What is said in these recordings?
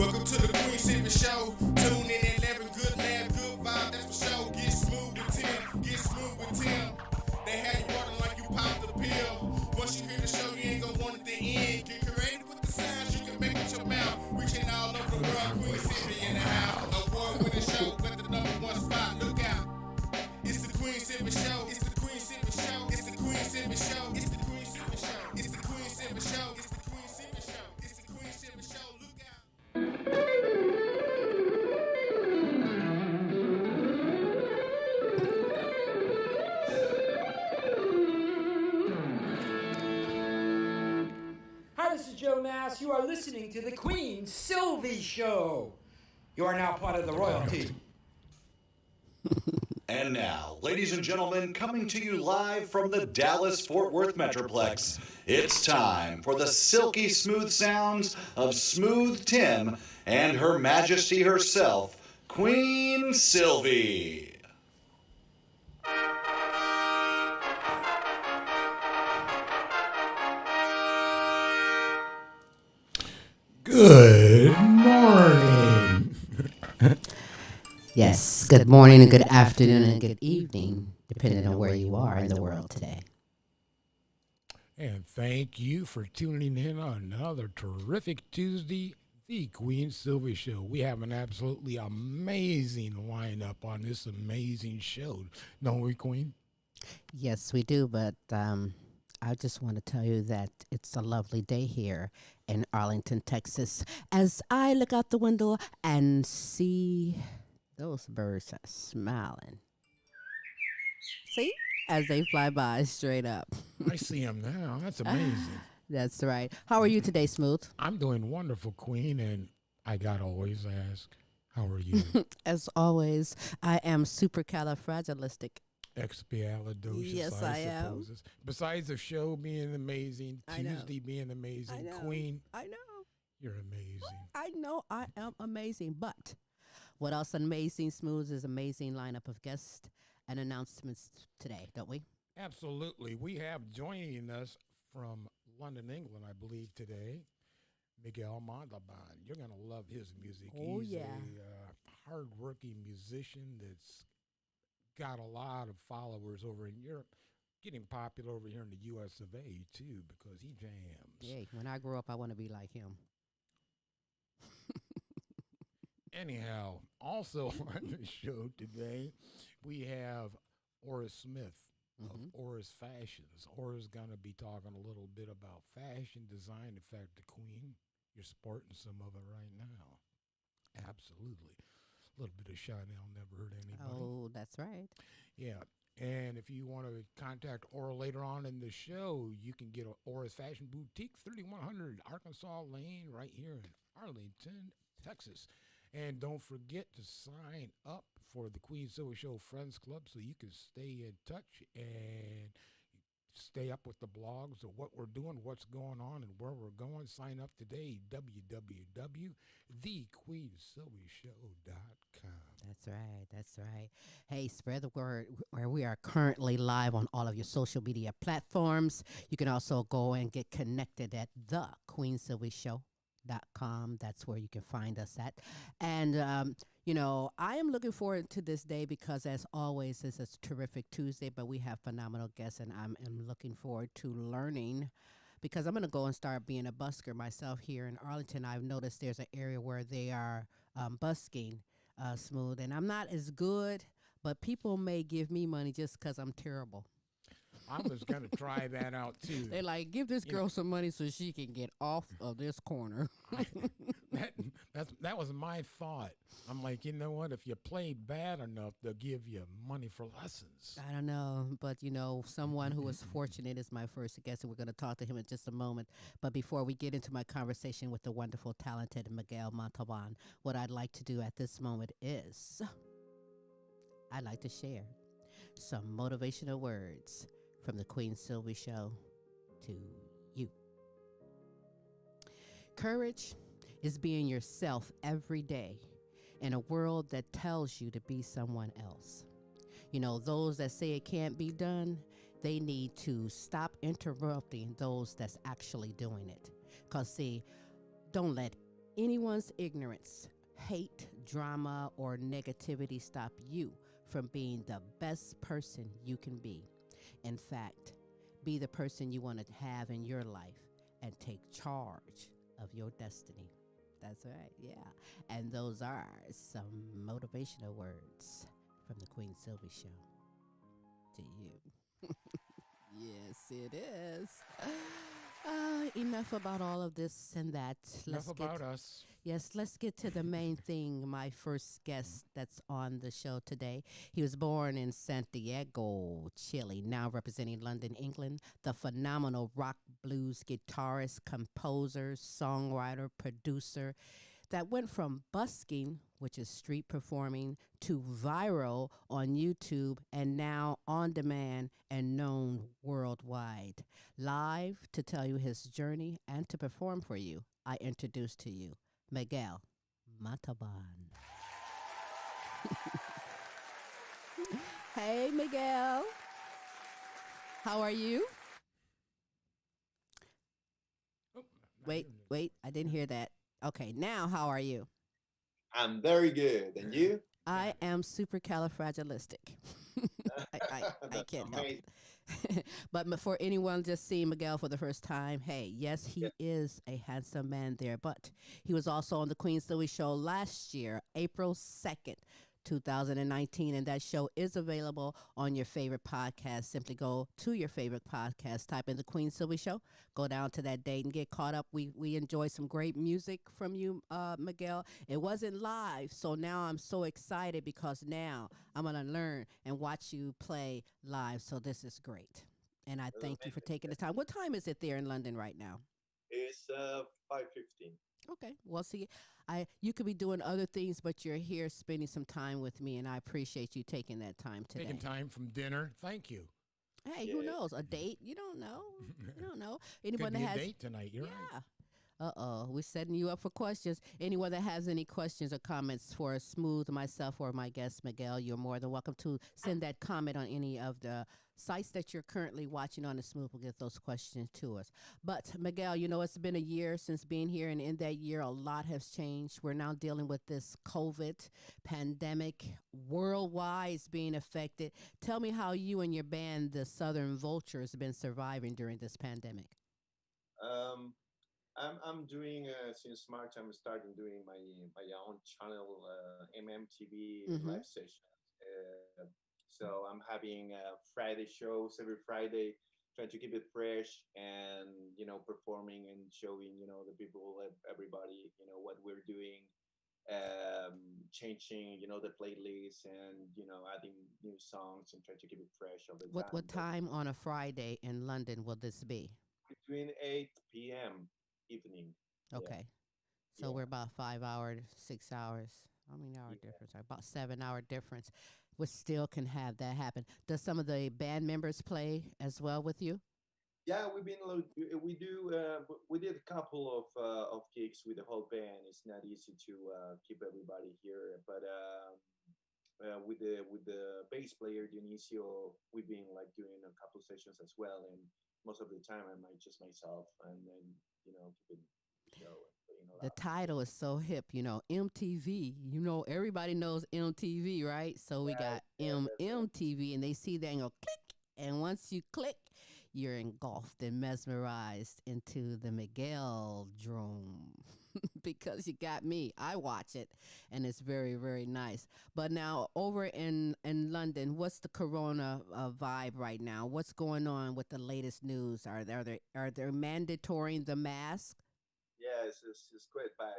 Welcome to the Queen Silvy Show. Tune in at 11, good laugh, good vibe, that's for sure. Get smooth with Tim, get smooth with Tim. They have you running like you popped the pill. Once you hear the show, you ain't gonna want it to end. Get creative with the sounds you can make with your mouth. Reaching all over the world, Queen Silvy in the house. Award-winning show, got the #1 spot, look out. It's the Queen Silvy Show, it's the Queen Silvy Show, it's the Queen Silvy Show, it's the Queen Silvy Show, it's the Queen Silvy Show, it's the Queen Silvy Show, it's the Queen Silvy Show, look out. Hi, this is Joe Nass. You are listening to the Queen Silvy Show. You are now part of the royalty. And now, ladies and gentlemen, coming to you live from the Dallas-Fort Worth Metroplex, it's time for the silky smooth sounds of Smooth Tim and Her Majesty herself, Queen Silvy. Good morning. Yes, good morning and good afternoon and good evening, depending on where you are in the world today. And thank you for tuning in on another terrific Tuesday, the Queen Silvy Show. We have an absolutely amazing lineup on this amazing show, don't we, Queen? Yes, we do, but I just want to tell you that it's a lovely day here in Arlington, Texas, as I look out the window and see those birds are smiling. See? As they fly by straight up. I see them now. That's amazing. That's right. How are you today, Smooth? I'm doing wonderful, Queen, and I got to always ask, how are you? As always, I am supercalifragilistic. Expialidocious, Yes, I am. Besides the show being amazing, I know. Tuesday being amazing, I know. Queen, I know. you're amazing. I know I am amazing, but what else amazing, Smooth, is amazing lineup of guests and announcements today, don't we? Absolutely. We have joining us from London, England, I believe, today, Miguel Montalban. You're going to love his music. Oh, He's yeah. a hard-working musician that's got a lot of followers over in Europe, getting popular over here in the U.S. of A., too, because he jams. Hey, when I grow up, I want to be like him. Anyhow, also on the show today, we have Ora Smith of Ora's Fashions. Ora's going to be talking a little bit about fashion design. In fact, the Queen, you're sporting some of it right now. Absolutely. A little bit of Chanel never hurt anybody. Oh, that's right. Yeah. And if you want to contact Ora later on in the show, you can get Ora's Fashion Boutique, 3100 Arkansas Lane, right here in Arlington, Texas. And don't forget to sign up for the Queen Silvy Show Friends Club so you can stay in touch and stay up with the blogs of what we're doing, what's going on, and where we're going. Sign up today, www.thequeensylvyshow.com. That's right. That's right. Hey, spread the word where we are currently live on all of your social media platforms. You can also go and get connected at thequeensylvyshow.com. That's where you can find us at. And, you know, I am looking forward to this day because, as always, this is a terrific Tuesday, but we have phenomenal guests, and I'm looking forward to learning because I'm going to go and start being a busker myself here in Arlington. I've noticed there's an area where they are busking Smooth, and I'm not as good, but people may give me money just because I'm terrible. I was going to try that out, too. They like, give this girl some money so she can get off of this corner. That was my thought. I'm like, you know what? If you play bad enough, they'll give you money for lessons. I don't know, but, you know, someone who was fortunate is my first guest, and we're going to talk to him in just a moment. But before we get into my conversation with the wonderful, talented Miguel Montalban, what I'd like to do at this moment is I'd like to share some motivational words from the Queen Silvy Show to you. Courage is being yourself every day in a world that tells you to be someone else. You know, those that say it can't be done, they need to stop interrupting those that's actually doing it. Because, see, don't let anyone's ignorance, hate, drama, or negativity stop you from being the best person you can be. In fact, be the person you want to have in your life and take charge of your destiny. That's right, yeah. And those are some motivational words from the Queen Silvy Show to you. Yes, it is. Enough about all of this and that. Enough about us. Yes, let's get to the main thing. My first guest that's on the show today. He was born in Santiago, Chile, now representing London, England. The phenomenal rock blues guitarist, composer, songwriter, producer that went from busking, which is street performing, to viral on YouTube and now on demand and known worldwide. Live to tell you his journey and to perform for you, I introduce to you Miguel Montalban. Hey, Miguel. How are you? Oh, Wait, I didn't hear that. Okay, now how are you? I'm very good. And you? I am supercalifragilistic. I can't help it. But for anyone just seeing Miguel for the first time, hey, yes, he is a handsome man there. But he was also on the Queen Silvy Show last year, April 2nd. 2019, and that show is available on your favorite podcast. Simply go to your favorite podcast, type in the Queen Silvy Show, go down to that date and get caught up. We enjoyed some great music from you, Miguel. It wasn't live, so now I'm so excited because now I'm going to learn and watch you play live, so this is great. And I thank you for taking the time. What time is it there in London right now? It's 5:15. Okay. Well, see, you could be doing other things, but you're here spending some time with me, and I appreciate you taking that time today. Taking time from dinner. Thank you. Hey, who knows? A date? You don't know. You don't know. Anyone Could be that has a date tonight. You're right. We're setting you up for questions. Anyone that has any questions or comments for Smooth, myself, or my guest, Miguel, you're more than welcome to send that comment on any of the sites that you're currently watching on the Smooth. We'll get those questions to us. But, Miguel, it's been a year since being here, and in that year, a lot has changed. We're now dealing with this COVID pandemic. Worldwide is being affected. Tell me how you and your band, the Southern Vultures, have been surviving during this pandemic. I'm doing since March. I'm starting doing my own channel, MMTV live sessions. So I'm having Friday shows every Friday, trying to keep it fresh and performing and showing the people, everybody, what we're doing, changing the playlist and adding new songs and trying to keep it fresh all the time. What time on a Friday in London will this be? Between 8 p.m. evening. Okay. So we're about 5 hours, 6 hours. How many hour difference? About 7 hour difference. We still can have that happen. Does some of the band members play as well with you? Yeah, we did a couple of gigs with the whole band. It's not easy to keep everybody here, but with the bass player Dionisio, we've been doing a couple sessions as well, and most of the time I'm just myself, and then keeping the show. The title is so hip, MTV. Everybody knows MTV, right? So we got MTV, and they see that and go click, and once you click, you're engulfed and mesmerized into the Miguel drone. Because you got me. I watch it, and it's very, very nice. But now over in London, what's the corona vibe right now? What's going on with the latest news? Are they mandatory the mask? Yeah, it's quite bad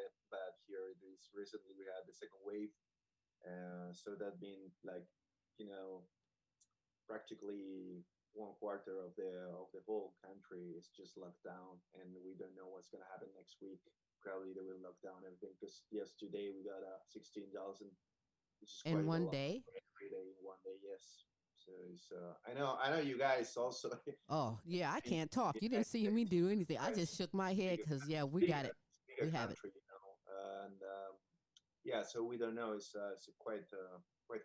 here. Recently we had the second wave, so that been practically 1/4 of the whole country is just locked down, and we don't know what's gonna happen next week. Probably they will lock down everything because yesterday we got 16,000, which is quite In one a lot. day? Every day in one day, yes. So it's I know you guys also. Oh yeah, I can't talk. You didn't see me do anything. I just shook my head because we got it. We have it. And so we don't know. It's quite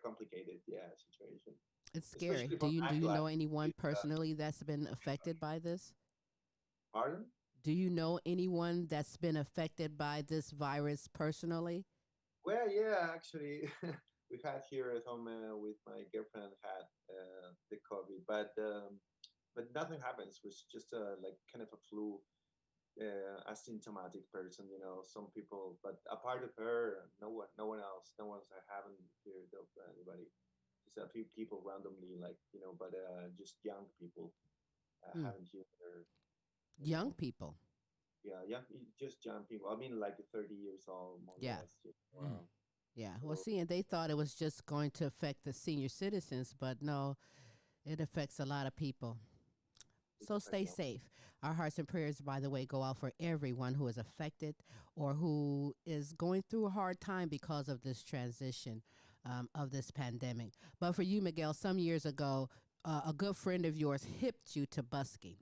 complicated, situation. It's scary. Especially Do for you know nightlife. anyone personally that's been affected by this? Pardon? Do you know anyone that's been affected by this virus personally? Well, yeah, actually, we had here at home with my girlfriend had the COVID, but nothing happens. It was just like kind of a flu, asymptomatic person, some people, but apart of her, no one else, no one's. I haven't heard of anybody. Just a few people randomly, like but just young people. I Hmm. haven't heard her, you Young know. people. Yeah, young, just young people. I mean, like 30 years old, more or Yeah. less. Yeah. Mm. Wow. Yeah. Well, So see, and they thought it was just going to affect the senior citizens, but no, it affects a lot of people. it's So stay affecting. safe. Our hearts and prayers, by the way, go out for everyone who is affected or who is going through a hard time because of this transition of this pandemic. But for you, Miguel, some years ago, a good friend of yours hipped you to busking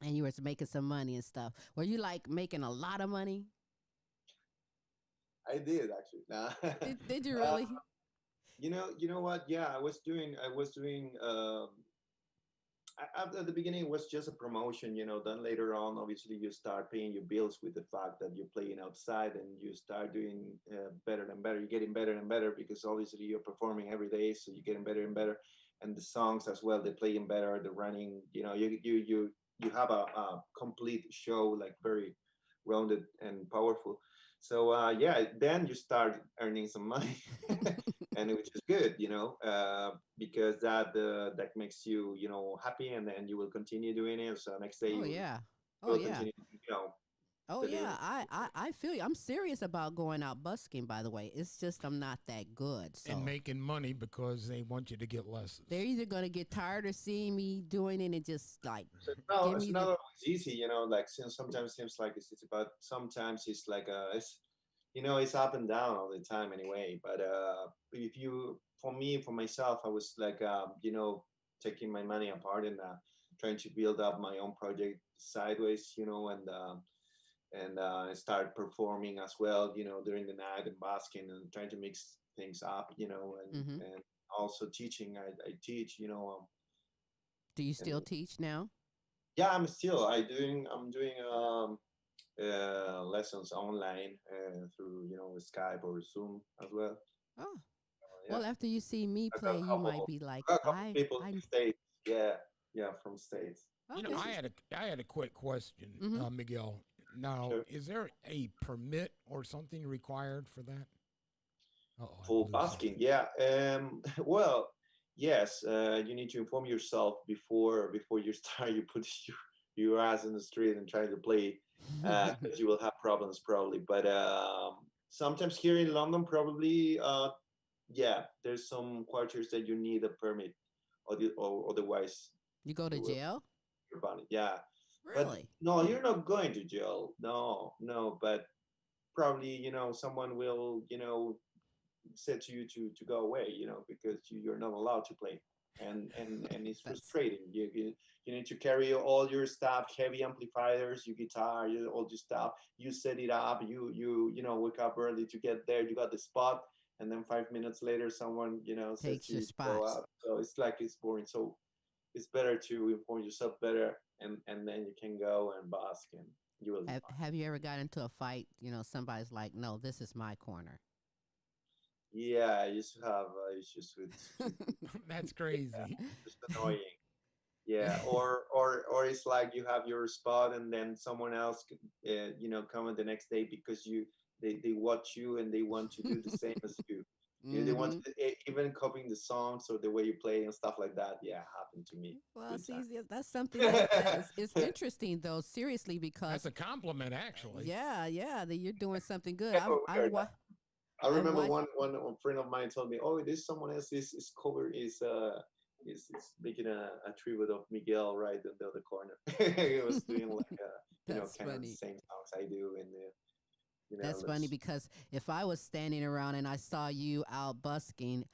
and you were making some money and stuff. Were you like making a lot of money? I did actually. Nah. Did you uh, really? you know what? Yeah, I was doing. At the beginning, it was just a promotion. Then later on, obviously, you start paying your bills with the fact that you're playing outside, and you start doing better and better. You're getting better and better because obviously you're performing every day, so you're getting better and better. And the songs as well, they're playing better. The running, you have a complete show, like very rounded and powerful. So yeah, then you start earning some money, and which is good, because that makes you happy, and then you will continue doing it. So next day Oh you yeah. Oh will yeah. continue, Oh delivering. yeah. I feel you. I'm serious about going out busking, by the way. It's just I'm not that good. And So making money because they want you to get they're lessons. either gonna get tired of seeing me doing it and just like So give it's me not the always easy, like since sometimes seems like it's about sometimes it's like it's it's up and down all the time anyway. But if you for me for myself, I was like taking my money apart and trying to build up my own project sideways, and start performing as well, during the night and basking and trying to mix things up, hmm. and also teaching. I teach, Do you and still teach now? yeah, I'm doing lessons online through Skype or Zoom as well. Oh. Yeah, Well, after you see me I got play, a you might couple. be like, I got a couple people in the states. Yeah, yeah, from states. You know, okay. I had a quick question, Mm-hmm. Miguel. Now, Sure. is there a permit or something required for that? Oh, I Full blew basking. something. Yeah. Well, yes. You need to inform yourself before you start. You put your ass in the street and try to play, because you will have problems probably. But sometimes here in London, probably, yeah, there's some quarters that you need a permit, or otherwise You go to you will jail? hear about it. Yeah, but Really? no, you're not going to jail. No, no, but probably someone will said to you to go away, because you're not allowed to play, and it's That's frustrating. You need to carry all your stuff, heavy amplifiers, your guitar, all your stuff. You set it up. You wake up early to get there. You got the spot, and then 5 minutes later, someone says takes to your you to go spot. out. So it's like it's boring. So it's better to inform yourself better, and then you can go and bask, and you will be fine. Have you ever got into a fight? You know, somebody's like, no, this is my corner. Yeah, I used to have issues with security. That's Yeah, crazy. just annoying. Yeah, or it's like you have your spot, and then someone else come the next day because they watch you and they want to do the same as you. They want hmm. to even copying the songs or the way you play and stuff like that. Yeah, happened to me. Well, Good see, time. that's something that is interesting though. Seriously, That's because a compliment, actually. yeah, that you're doing something good. Kind of weird. I I've remember watched. one friend of mine told me, "Oh, this someone else is cover is making a tribute of Miguel right in the other corner." He was doing like That's kind of the funny. same songs I do, and That's funny let's. because if I was standing around and I saw you out busking,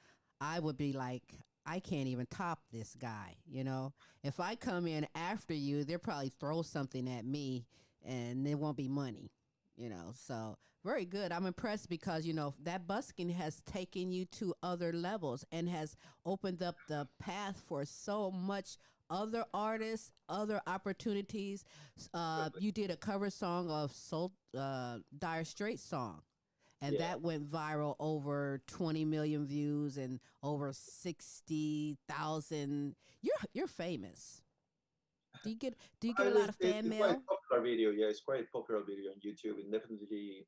I would be like, I can't even top this guy. You know, if I come in after you, they'll probably throw something at me and it won't be money. You know, so very good. I'm impressed because, you know, that busking has taken you to other levels and has opened up the path for so much other artists, other opportunities. You did a cover song of Soul Dire Straits song, and Yeah. that went viral, over 20 million views and over 60,000. You're famous. Do you get a lot of fan It's quite mail? popular video. Yeah, it's quite popular video on YouTube, and definitely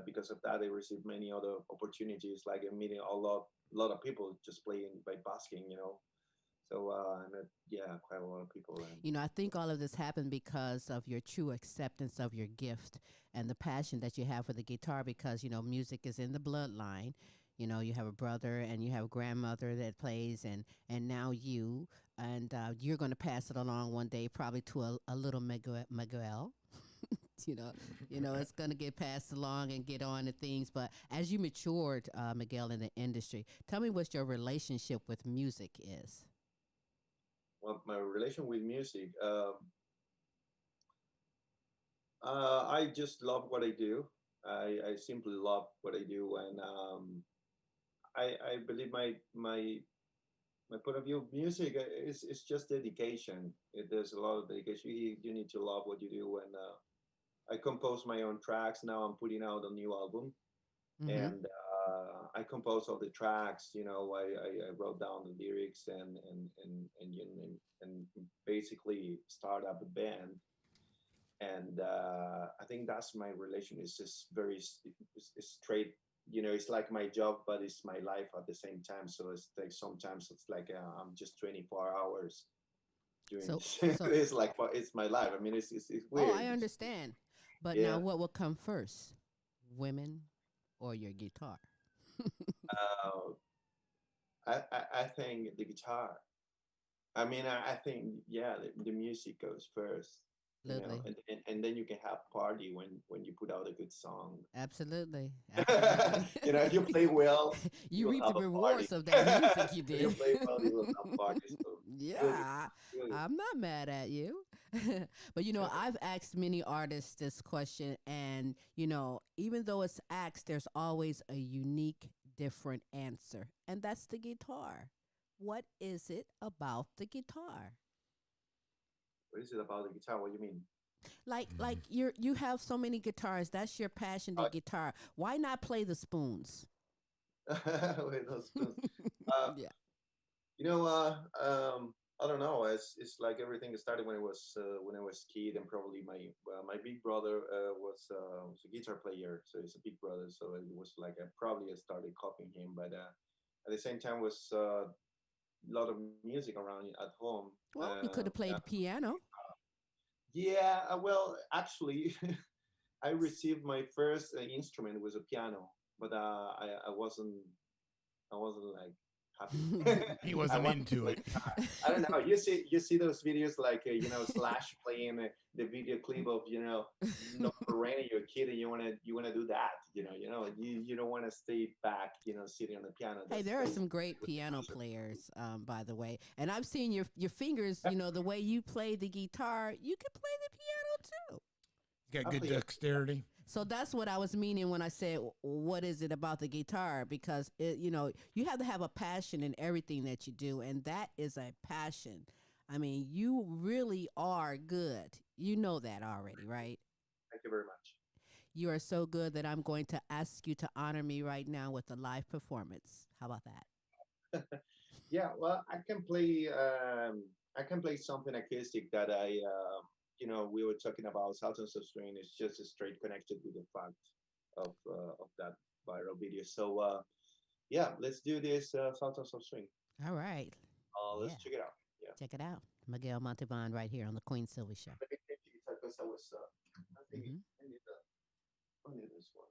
because of that, I received many other opportunities. Like I'm meeting a lot of people just playing by basking, you know. So I met, yeah, quite a lot of people, and I think all of this happened because of your true acceptance of your gift and the passion that you have for the guitar, because, music is in the bloodline. You have a brother and you have a grandmother that plays, and now you, and you're going to pass it along one day, probably to a little Miguel. you know, it's going to get passed along and get on to things. But as you matured, Miguel, in the industry, tell me what your relationship with music is. well, my relation with music. I just love what I do. I simply love what I do, and I believe my point of view of music is just dedication. There's a lot of dedication. You need to love what you do, and I compose my own tracks. Now I'm putting out a new album, Mm-hmm. and I compose all the tracks. I wrote down the lyrics and basically start up a band. And I think that's my relation. It's just it's straight. It's like my job, but it's my life at the same time. So it's like sometimes it's like I'm just 24 hours doing So, this. so, It's like it's my life. I mean, it's oh, weird. I understand. But now, Yeah. what will come first, women or your guitar? Uh, I think the guitar. I mean, I think yeah, the music goes first, Absolutely. and then you can have party when you put out a good song. Absolutely. Absolutely. If you play well, You you will reap the have a party. rewards of that music you If you did. play well, you will have parties. So good, Yeah, good. I'm not mad at you. But I've asked many artists this question, and even though it's asked, there's always a unique, different answer, and that's the guitar. What is it about the guitar? What is it about the guitar? What do you mean? Like you have so many guitars. That's your passion, the Uh, guitar. Why not play the spoons? with those spoons. Uh, Yeah. you know, uh, I don't know. It's like everything started when I was kid, and probably my big brother was a guitar player, so he's a big brother. So it was like I started copying him, but at the same time was a lot of music around at home. Well, you could have played the piano. Yeah, well, actually, I received my first instrument was a piano, but I wasn't like happy. He I wasn't wanted to into play it. guitar. I don't know. You see those videos like Slash playing the video clip of no Rain, you're a kid and you wanna do that. You don't want to stay back, sitting on the piano. Hey, That's there are basically some great what piano it was. players, by the way. And I've seen your fingers, the way you play the guitar, you can play the piano too. He's got I good play dexterity. So that's what I was meaning when I said, what is it about the guitar? Because, you have to have a passion in everything that you do. And that is a passion. I mean, you really are good. You know that already, right? Thank you very much. You are so good that I'm going to ask you to honor me right now with a live performance. How about that? Yeah, well, I can play something acoustic that we were talking about Sultans of Swing. It's just straight connected with the fact of that viral video. So yeah, let's do this Sultans of Swing. All right. Let's Yeah. check it out. Yeah. Check it out. Miguel Montalban right here on the Queen Silvy Show. Let me take the guitar because I think Hmm. I need this one.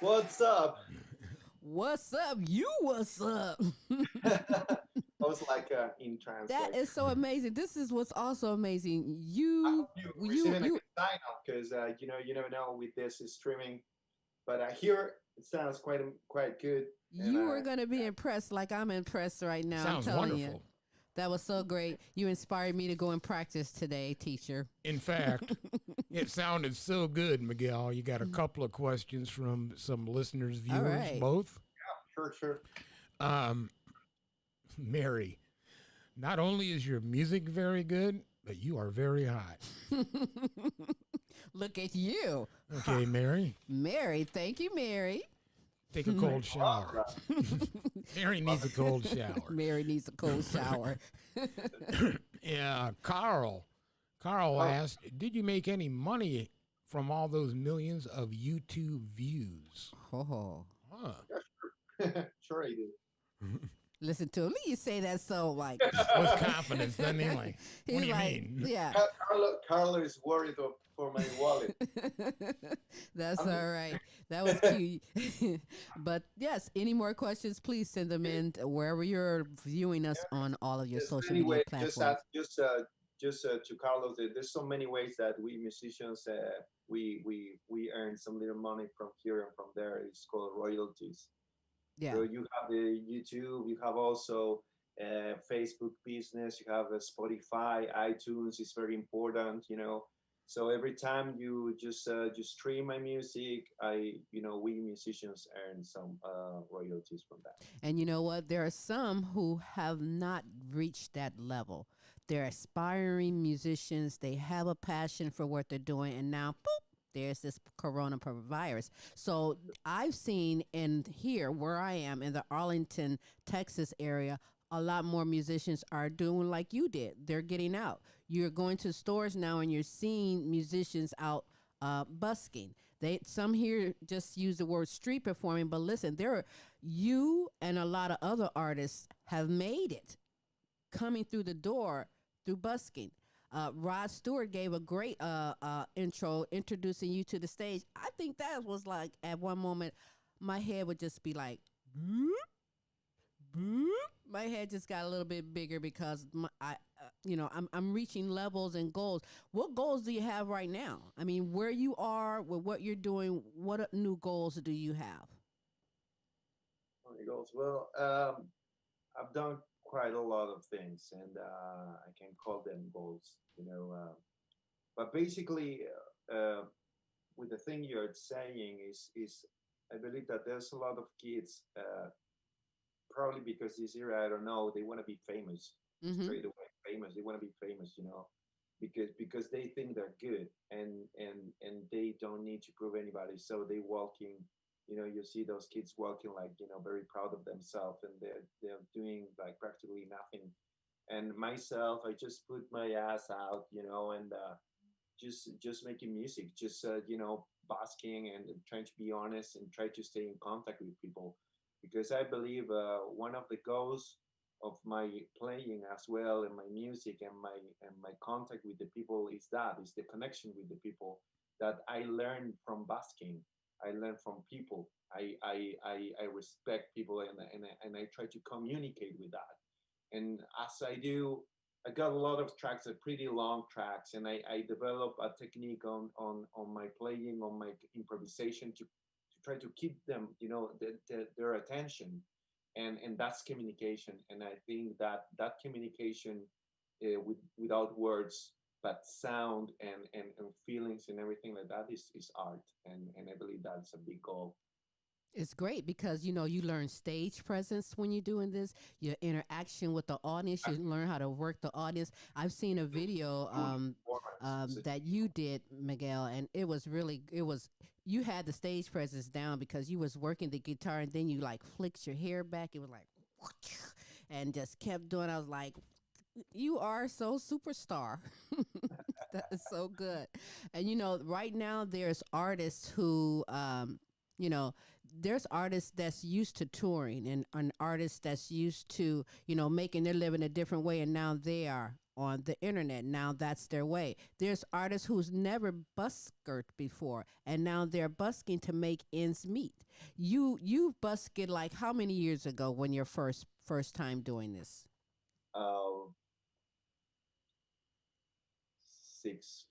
What's up? What's up? You what's up? I was like in trance. That Like, is so amazing. This is what's also amazing. I You hope you you receiving a you good signal because you never know with this streaming. But here it sounds quite good. And you are gonna be impressed like I'm impressed right now. Sounds I'm telling wonderful. you. That was so great. You inspired me to go and practice today, teacher. In fact, it sounded so good, Miguel. You got a couple of questions from some listeners, All viewers, right. both. sure. Um, Mary, not only is your music very good, but you are very hot. Look at you. Okay, Mary, Mary, thank you, Mary. take a cold shower. Mary needs a cold shower. Mary needs a cold shower. Yeah, Carl. Carl asked, did you make any money from all those millions of YouTube views? Oh. Huh. Sure, I do. Listen to him. You say that so like With confidence, doesn't he? Like, he's what do you like, mean? yeah. Carlo is worried for my wallet. That's all right. That was cute. But yes, any more questions, please send them in to wherever you're viewing us on all of your social media Anyway, platforms. just to Carlos, there's so many ways that we musicians we earn some little money from here and from there. It's called royalties. Yeah. So you have the YouTube, you have also Facebook business. You have Spotify, iTunes is very important. So every time you just stream my music, we musicians earn some royalties from that. And you know what? There are some who have not reached that level. They're aspiring musicians. They have a passion for what they're doing, and now, boop, there's this coronavirus. So I've seen in here where I am in the Arlington, Texas area, a lot more musicians are doing like you did. They're getting out. You're going to stores now and you're seeing musicians out busking. They some here just use the word street performing, but listen, there are you and a lot of other artists have made it coming through the door through busking. Rod Stewart gave a great intro introducing you to the stage. I think that was like at one moment, my head would just be like, "Boop, boop." My head just got a little bit bigger because I'm reaching levels and goals. What goals do you have right now? I mean, where you are with what you're doing, what new goals do you have? Only goals. Well, I've done quite a lot of things, and I can call them goals. But basically, uh, with the thing you're saying is I believe that there's a lot of kids, probably because this era, I don't know, they want to be famous Mm-hmm. straight away. Famous, they want to be famous, because they think they're good, and they don't need to prove anybody. So they walking, you see those kids walking like very proud of themselves, and they're doing like practically nothing. And myself, I just put my ass out, and just making music, just basking and trying to be honest and try to stay in contact with people, because I believe one of the goals of my playing as well and my music and my contact with the people is the connection with the people that I learned from basking. I learned from people. I respect people, and I try to communicate with that. And as I do, I got a lot of tracks, pretty long tracks, and I develop a technique on my playing, on my improvisation to try to keep them, their attention, and that's communication. And I think that communication, without words but sound and feelings and everything like that is art, and I believe that's a big goal. It's great because you learn stage presence when you're doing this. Your interaction with the audience, you learn how to work the audience. I've seen a video Doing performance. that you did, Miguel, and it was you had the stage presence down because you was working the guitar and then you like flicked your hair back. It was like and just kept doing. I was like, you are so superstar. That is so good. And right now there's artists who you know, there's artists that's used to touring and an artist that's used to, making their living a different way and now they are on the internet. Now that's their way. There's artists who's never busked before and now they're busking to make ends meet. You busked like how many years ago when your first time doing this? uh,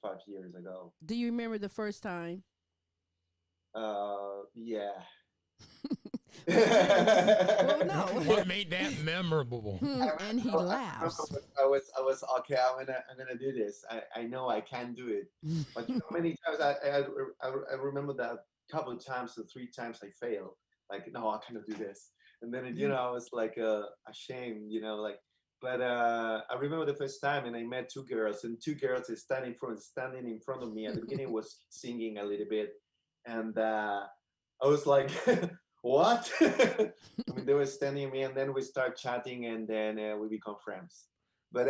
5 years ago. Do you remember the first time? Yeah. Well, well, What no. made that memorable? And he laughs. I was okay. I'm gonna do this. I know I can do it, but many times I remember that couple of times or 3 times I failed. Like, no, I cannot do this, and then I was like ashamed, like. But I remember the first time, and I met two girls, and two girls is standing in front of me. At the beginning, was singing a little bit, and I was like, "What?" I mean, they were standing me, and then we start chatting, and then we become friends. But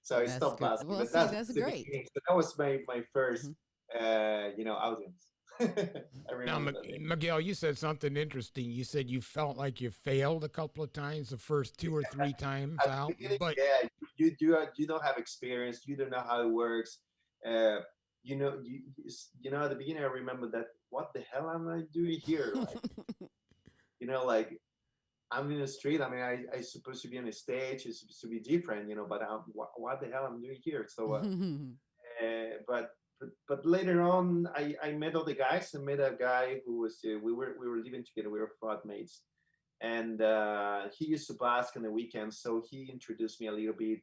so I That's stopped good. asking. Well, But see, that's that's the great. beginning. So that was my Hmm. first, audience. I Now, remember that day. Miguel, you said something interesting. You said you felt like you failed a couple of times, the first two or three times At the out, beginning, but yeah, you don't have experience. You don't know how it works. Uh, at the beginning, I remember that. What the hell am I doing here? Like, like I'm in the street. I mean, I supposed to be on a stage. It's supposed to be different, but what the hell I'm doing here? So, but later on, I met all the guys. I met a guy who was we were living together. We were flatmates, and he used to bask on the weekends, so he introduced me a little bit,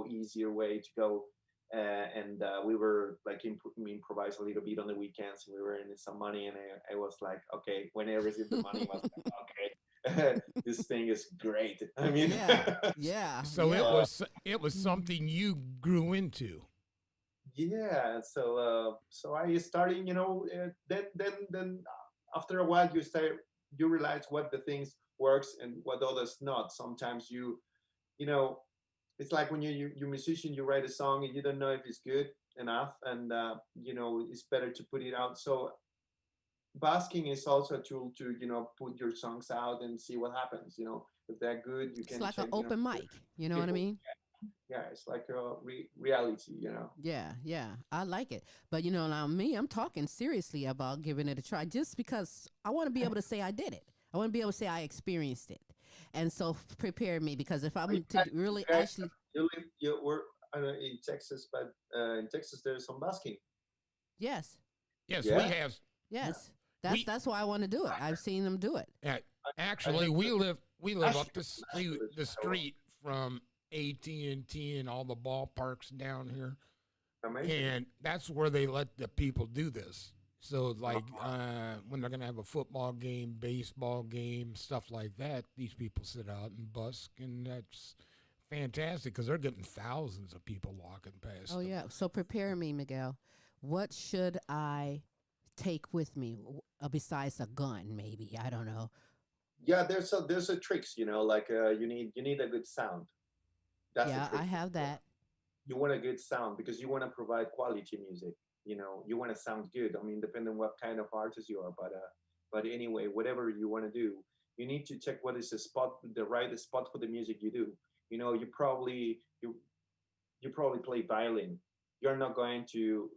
easier way to go. And we were like improvise a little bit on the weekends, and we were earning some money, and I was like, okay, when I received the money, I was like, okay, this thing is great. I mean, Yeah, yeah, So yeah. it was something you grew into. yeah. So I started, then after a while you realize what the things works and what others not. Sometimes you know it's like when you're musician, you write a song and you don't know if it's good enough, and it's better to put it out. So basking is also a tool to put your songs out and see what happens. If they're good, you It's can like an check. open mic. You know what I People. mean? Yeah, it's like a reality. Yeah, yeah, I like it. But now me, I'm talking seriously about giving it a try, just because I want to be able to say I did it. I want to be able to say I experienced it, and so prepare me, because if You I'm to guys, really you guys, actually, you were in Texas, but in Texas there's some basking. yes, Yes, we Yeah, have. yes, that's We that's why I want to do it. I've seen them do it. uh, I actually think we live up Nashville, the Nashville is the kind of street from AT&T and all the ballparks down here, amazing. and that's where they let the people do this. So like when they're gonna have a football game, baseball game, stuff like that, these people sit out and busk, and that's fantastic because they're getting thousands of people walking past Oh them. yeah, so prepare me, Miguel. What should I take with me, besides a gun? Maybe, I don't know. Yeah, there's a tricks, like you need a good sound. That's the Yeah, I trick. have that. You want a good sound because you want to provide quality music. You want to sound good. I mean, depending on what kind of artist you are, but anyway, whatever you want to do, you need to check what is the right spot for the music you do. You probably play violin. You're not going to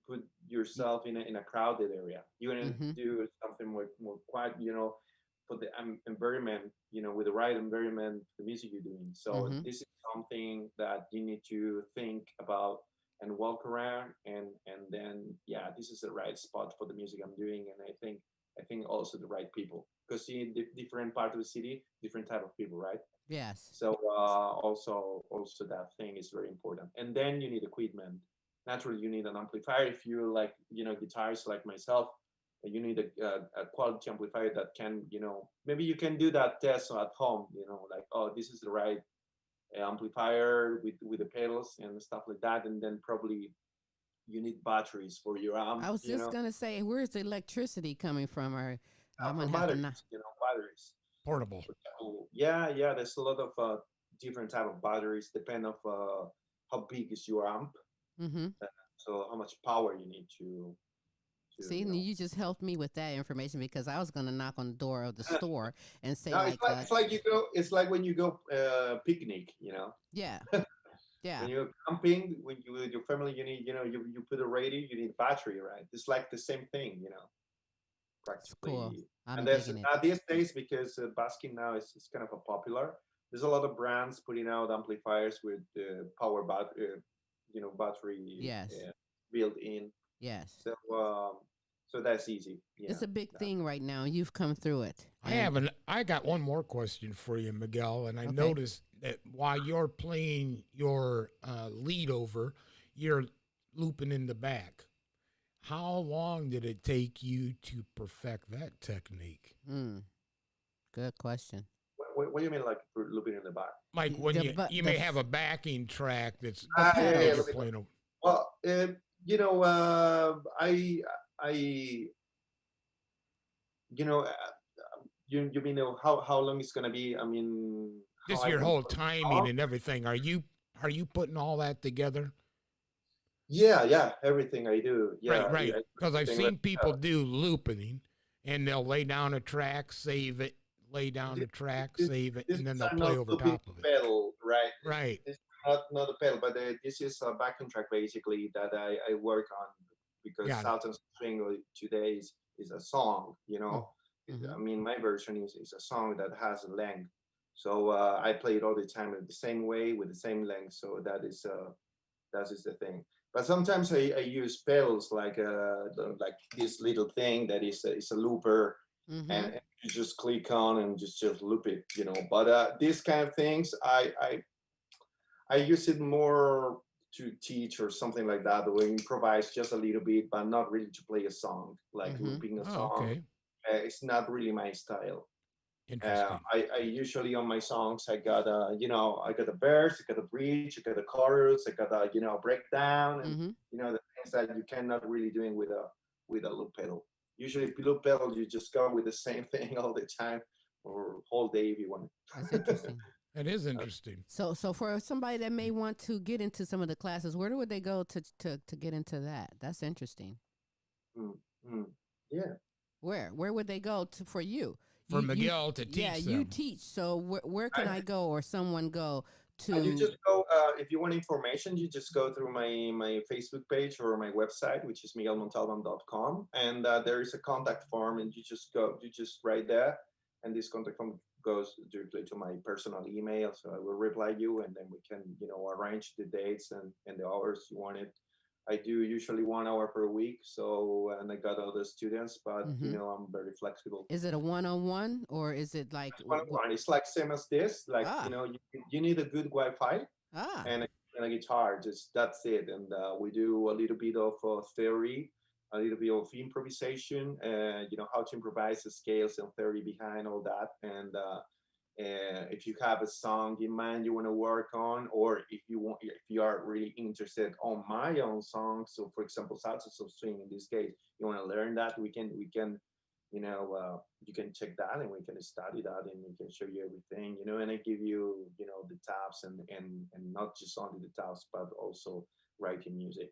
put yourself in a crowded area. You want to Mm-hmm. do something more quiet, for the environment, with the right environment, the music you're doing. So Mm-hmm. this is something that you need to think about and walk around, and then yeah, this is the right spot for the music I'm doing, and I think also the right people, because see, different part of the city, different type of people, right? Yes. So also that thing is very important. And then you need equipment. Naturally, you need an amplifier. If you like, guitars like myself, you need a quality amplifier that can, maybe you can do that test at home. Like, oh, this is the right amplifier with the pedals and stuff like that. And then probably you need batteries for your amp. I was just gonna say, where's the electricity coming from? Or I'm For gonna have to not. batteries, batteries. Portable. So, yeah. There's a lot of different type of batteries, depend of how big is your amp, Mm-hmm. uh, so how much power you need to See, and you just helped me with that information, because I was gonna knock on the door of the store and say, No, it's like, like it's like when you go picnic, yeah, yeah, when you're camping, when you with your family, you need, you put a radio, you need battery, right? It's like the same thing, it's cool. practically. I'm And there's digging it. these days, because basking now is kind of a popular. There's a lot of brands putting out amplifiers with battery Yes, built in. yes. So that's easy. Yeah. It's a big thing right now. You've come through it, and I got one more question for you, Miguel, and I okay. noticed that while you're playing your lead over, you're looping in the back. How long did it take you to perfect that technique? Good question. What do you mean, like looping in the back? Like when The you but you the may have a backing track that's the Yeah, that yeah, you're pedals. playing over. well, I you know, you mean how long it's gonna be? I mean, how Just I your can whole put it timing on? and everything. Are you putting all that together? Yeah, everything I do. Right, Yeah, right. Because I've everything. seen people do looping, and they'll lay down a track, save it, lay down This, a track, this, save it, this and then is they'll play not over looping top of it. pedal, right? Right. This is not a pedal, but this is a backing track basically that I work on, because Got it. Southern Swing today is a song. Mm-hmm. I mean, my version is a song that has a length. So I play it all the time in the same way with the same length. So that is the thing. But sometimes I use pedals like this little thing that is a looper. Mm-hmm. and you just click on and just loop it, you know. But these kind of things, I use it more to teach or something like that, or improvise just a little bit, but not really to play a song, like Mm-hmm. looping a Oh, song. okay. It's not really my style. Interesting. I usually on my songs I got I got a verse, I got a bridge, I got a chorus, I got a breakdown, and Mm-hmm. the things that you cannot really doing with a loop pedal. Usually, if you loop pedal, you just go with the same thing all the time or whole day if you want. That's interesting. It is interesting. So for somebody that may want to get into some of the classes, where would they go to get into that? That's interesting. Mm, mm. Yeah. Where would they go to for you? For You Miguel to yeah, teach you them. teach. So where can I, I go or someone go you to? just go if you want information, you just go through my Facebook page or my website, which is miguelmontalban.com, and there is a contact form, and you just write there, and this contact form goes directly to my personal email, so I will reply you, and then we can arrange the dates and the hours you want it. I do usually 1 hour per week, so and I got other students, but Hmm. I'm very flexible. Is it a one-on-one or is it like It's one on one. It's like same as this. Like ah you need a good Wi-Fi ah and a guitar. Just that's it. And we do a little bit of theory, a little bit of improvisation. How to improvise, the scales and theory behind all that. And if you have a song in mind you want to work on, or if you are really interested on my own song. So, for example, salsa of swing in this case, you want to learn that, we can you can check that and we can study that and we can show you everything, and I give you the tabs and not just only the tabs but also writing music.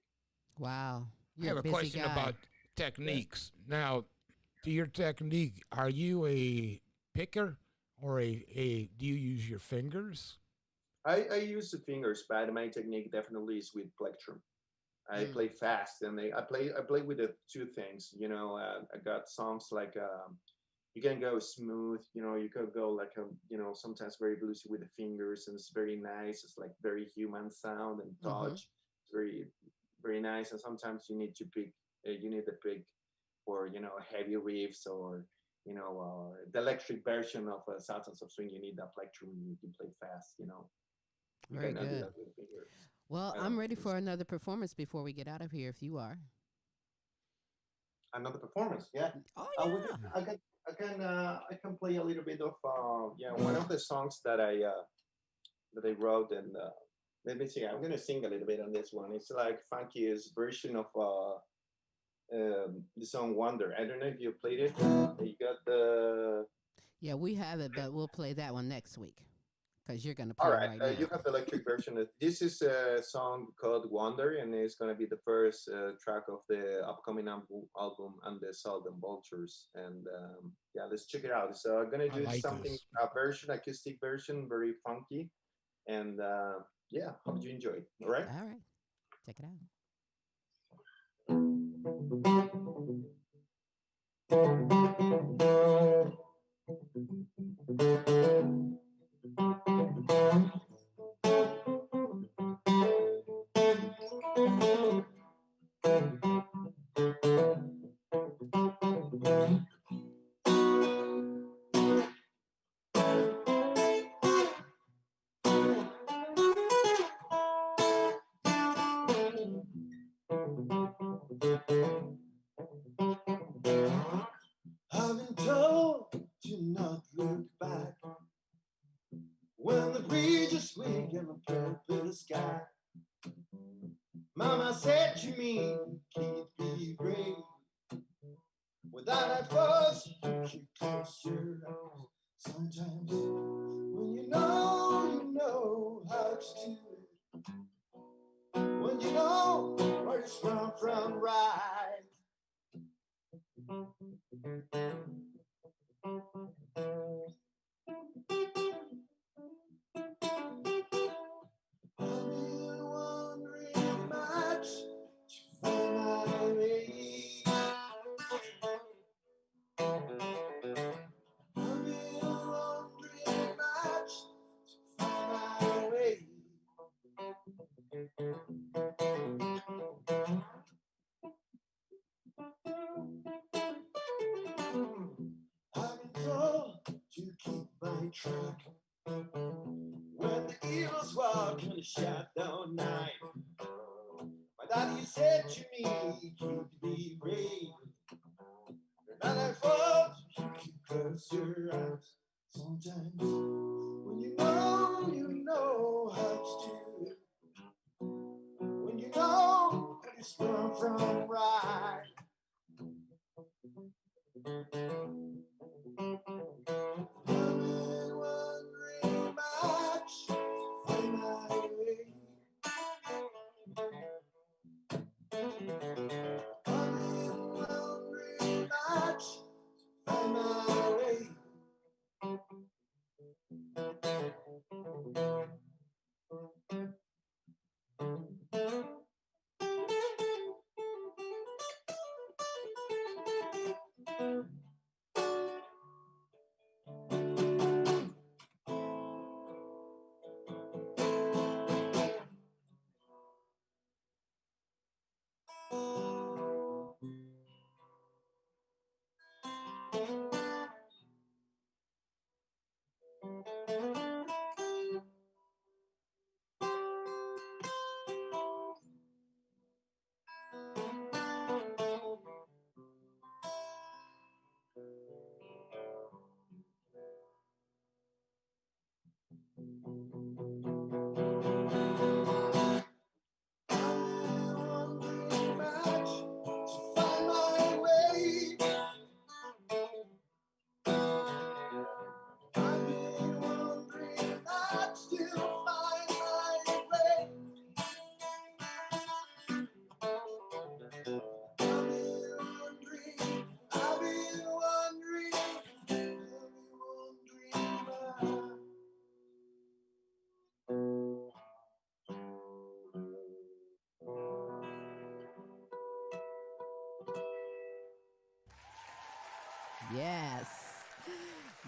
wow, I you're a have a busy question guy. about techniques. Now, to your technique, are you a picker or do you use your fingers? I use the fingers, but my technique definitely is with plectrum. I Mm. play fast and I play with the two things. I got songs like you can go smooth, you could go like sometimes very bluesy with the fingers, and it's very nice. It's like very human sound and Mm-hmm. touch. It's very very nice. And sometimes you need to pick for heavy riffs, or the electric version of a Sultans of Swing. You need that plectrum. You can play fast. You Very cannot do good. that with fingers. Well, I don't I'm know. ready for another performance before we get out of here. If you are. Another performance. Yeah. Oh We can, yeah. I can play a little bit of one of the songs that I wrote, and let me see. I'm gonna sing a little bit on this one. It's like funkiest version of the song Wonder. I don't know if you played it. You got the Yeah, we have it, but we'll play that one next week because you're gonna All play it right, right now. you have the electric version. This is a song called Wonder, and it's going to be the first track of the upcoming album and the Southern Vultures. And yeah, let's check it out. So I'm going to I do like something, this. a version, acoustic version, very funky. And yeah, hope you enjoy it. All right. All right, check it out. I've been told to not look back when the breeze swing and the purple sky. Mama said to me, keep be brave. Without that fuss, you keep close your eyes. Sometimes when you know how to do it. When you know where it's from right. I've been wondering much to find my way. I've been wondering much to find my way. the shutdown night. My daddy said to me, keep the rain. And I thought you could close your eyes. Sometimes when you know how to do it. When you know that it's wrong from right. I've been wondering much find my way. I've been wondering much find my way. Yes.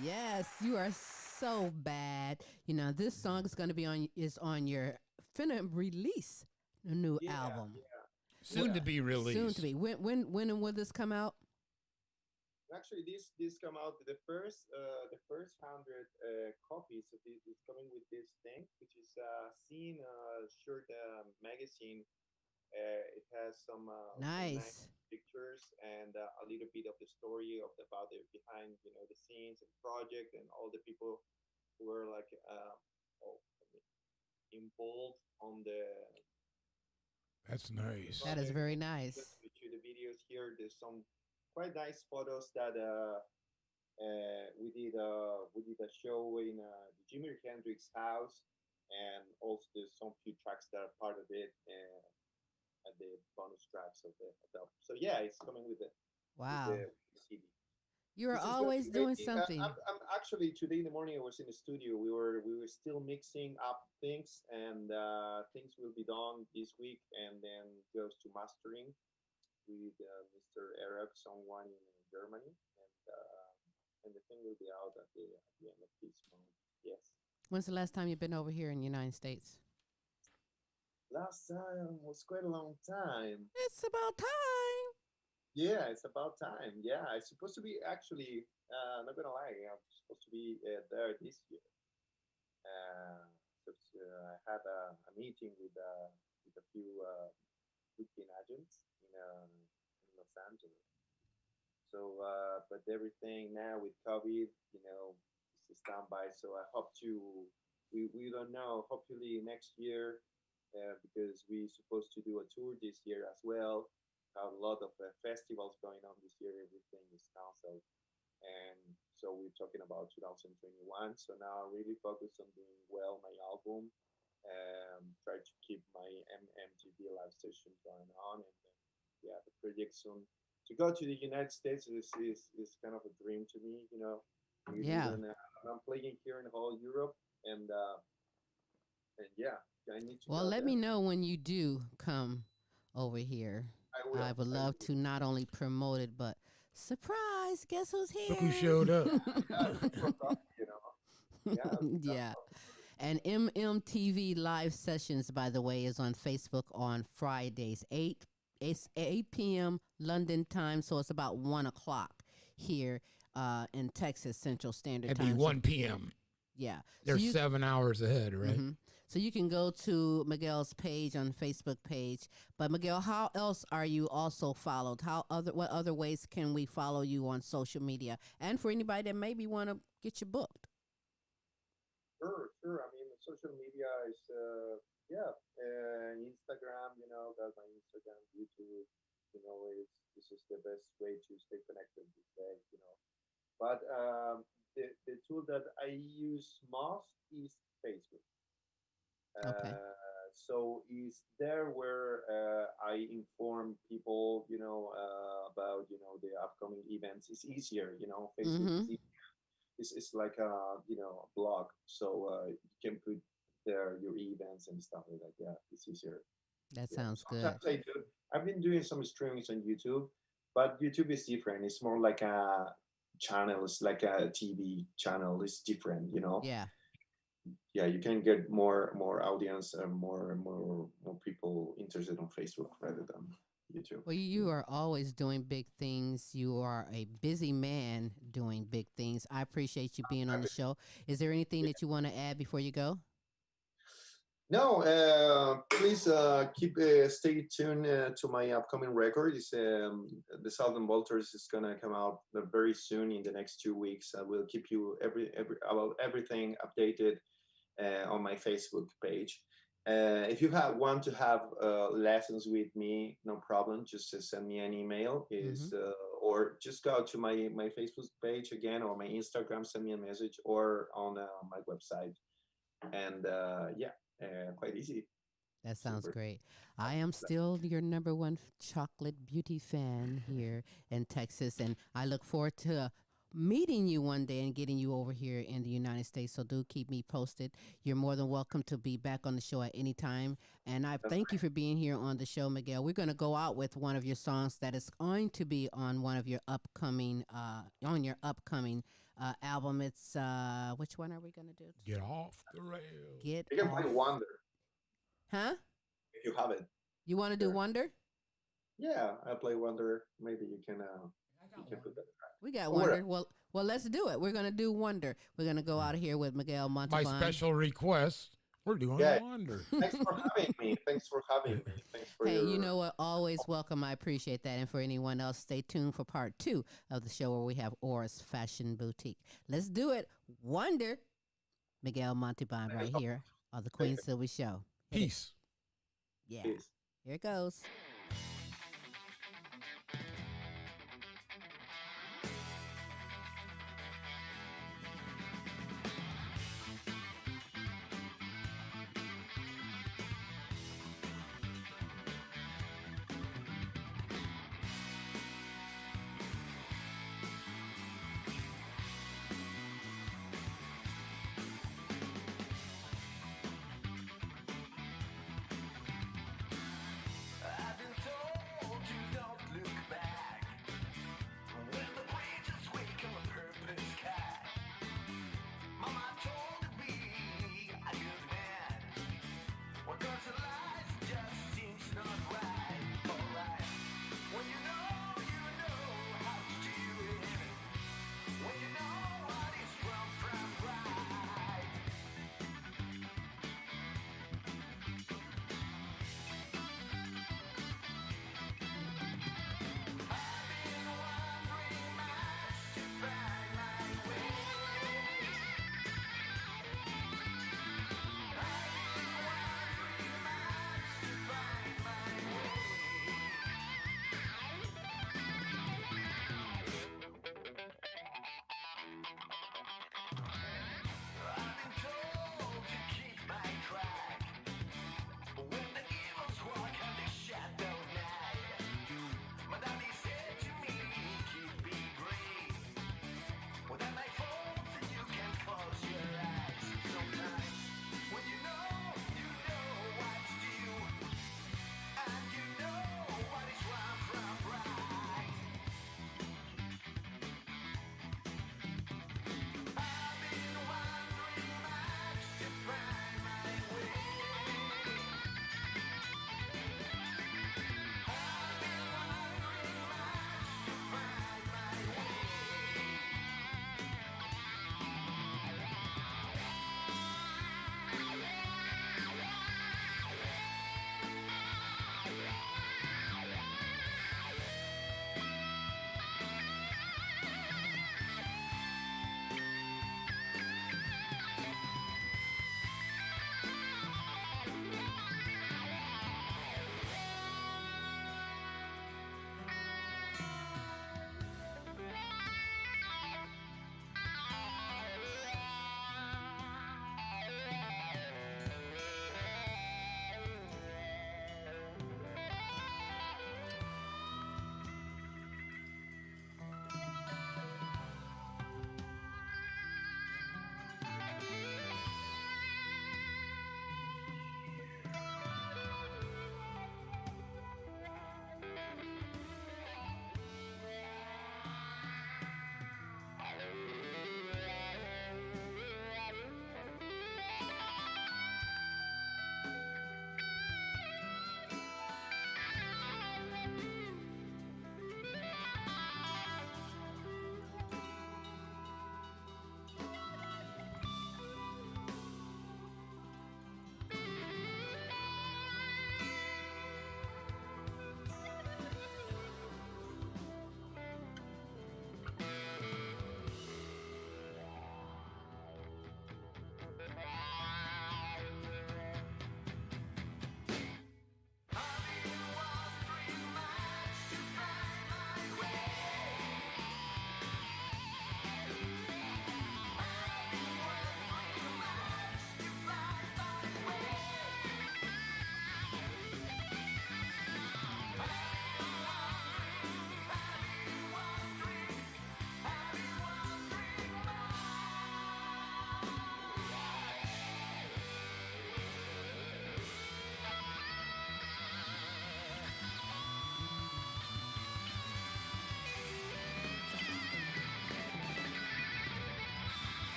Yes, you are so bad. You know, this song is going to be on your finna release a new album. Soon to be released. Soon to be. When and will this come out? Actually, this come out the first 100 copies of this is coming with this thing, which is seen shirt magazine. It has some nice Nice. pictures and a little bit of the story of about the behind the scenes and project and all the people who were like all involved on the That's nice. That is project. very Just nice. to show the videos here, there's some quite nice photos that we did a show in the Jimi Hendrix house, and also there's some few tracks that are part of it and the bonus tracks of the album. So yeah, it's coming Wow. with the CD. You are This is gonna always be great. doing something. I'm actually today in the morning. I was in the studio. We were still mixing up things, and things will be done this week, and then goes to mastering with Mr. Arab, someone in Germany, and the thing will be out at the end of this month. Yes. When's the last time you've been over here in the United States? Last time was quite a long time. It's about time. Yeah, it's about time. Yeah, I'm supposed to be actually. Not gonna lie, I'm supposed to be there this year. So I had a meeting with a few booking agents in Los Angeles. So, but everything now with COVID, is a standby. So I hope to. We don't know. Hopefully next year, because we're supposed to do a tour this year as well. Have a lot of festivals going on this year. Everything is canceled, and so we're talking about 2021. So now I'm really focused on doing well my album, try to keep my MTV live sessions going on, and then yeah, the project soon to go to the United States is kind of a dream to me. Yeah. Even I'm playing here in whole Europe, and yeah, I need to Well, go let there. me know when you do come over here. I I will. would I love will. to not only promote it, but surprise, guess who's here? Look who showed up. Yeah, super proud, Yeah, Yeah. And MMTV live sessions, by the way, is on Facebook on Fridays, 8 p.m. London time. So it's about 1 o'clock here in Texas Central Standard It'd be Time. 1 p.m. Yeah. They're 7 hours ahead, right? Mhm. So you can go to Miguel's page on Facebook page. But Miguel, how else are you also followed? What other ways can we follow you on social media? And for anybody that maybe want to get you booked. Sure. I mean, social media is, Instagram, got my Instagram, YouTube, this is the best way to stay connected these days. But the tool that I use most is Facebook. Okay. So is there where I inform people, about, the upcoming events. It's easier, Facebook Mm-hmm. is it's like a blog, so you can put there your events and stuff like that. Yeah, it's easier. That Yeah, sounds good. sometimes I do. I've been doing some streamings on YouTube, but YouTube is different. It's more like a channel. It's like a TV channel. It's different. Yeah. Yeah, you can get more audience and more people interested on Facebook rather than YouTube. Well, you are always doing big things. You are a busy man doing big things. I appreciate you being on the show. Is there anything that you want to add before you go? No, please keep stay tuned to my upcoming record. It's the Southern Walters is gonna come out very soon in the next 2 weeks. I will keep you about everything updated on my Facebook page. If you want to have lessons with me, no problem. Just send me an email. Or just go to my Facebook page again, or my Instagram. Send me a message, or on my website. And quite easy. That sounds Super. great. I am still your number one chocolate beauty fan here in Texas, and I look forward to meeting you one day and getting you over here in the United States. So do keep me posted. You're more than welcome to be back on the show at any time. And I thank you for being here on the show, Miguel. We're going to go out with one of your songs that is going to be on one of your upcoming album. It's which one are we going to do? Get off the rail. Get You can play off. Wonder Huh? if you have it. You want to do Sure. Wonder? Yeah, I play Wonder. Maybe you can put that. We got Or Wonder. Well, let's do it. We're gonna do Wonder. We're gonna go out of here with Miguel My Montalban. special request, we're doing Yeah. Wonder. Thanks for having me. Thanks for Hey, your. you know what? Always welcome. I appreciate that. And for anyone else, stay tuned for part 2 of the show where we have Aura's Fashion Boutique. Let's do it. Wonder. Miguel Montalban right here on the Queen Silvy Show. Hit it. Peace. Yeah. Peace. Here it goes.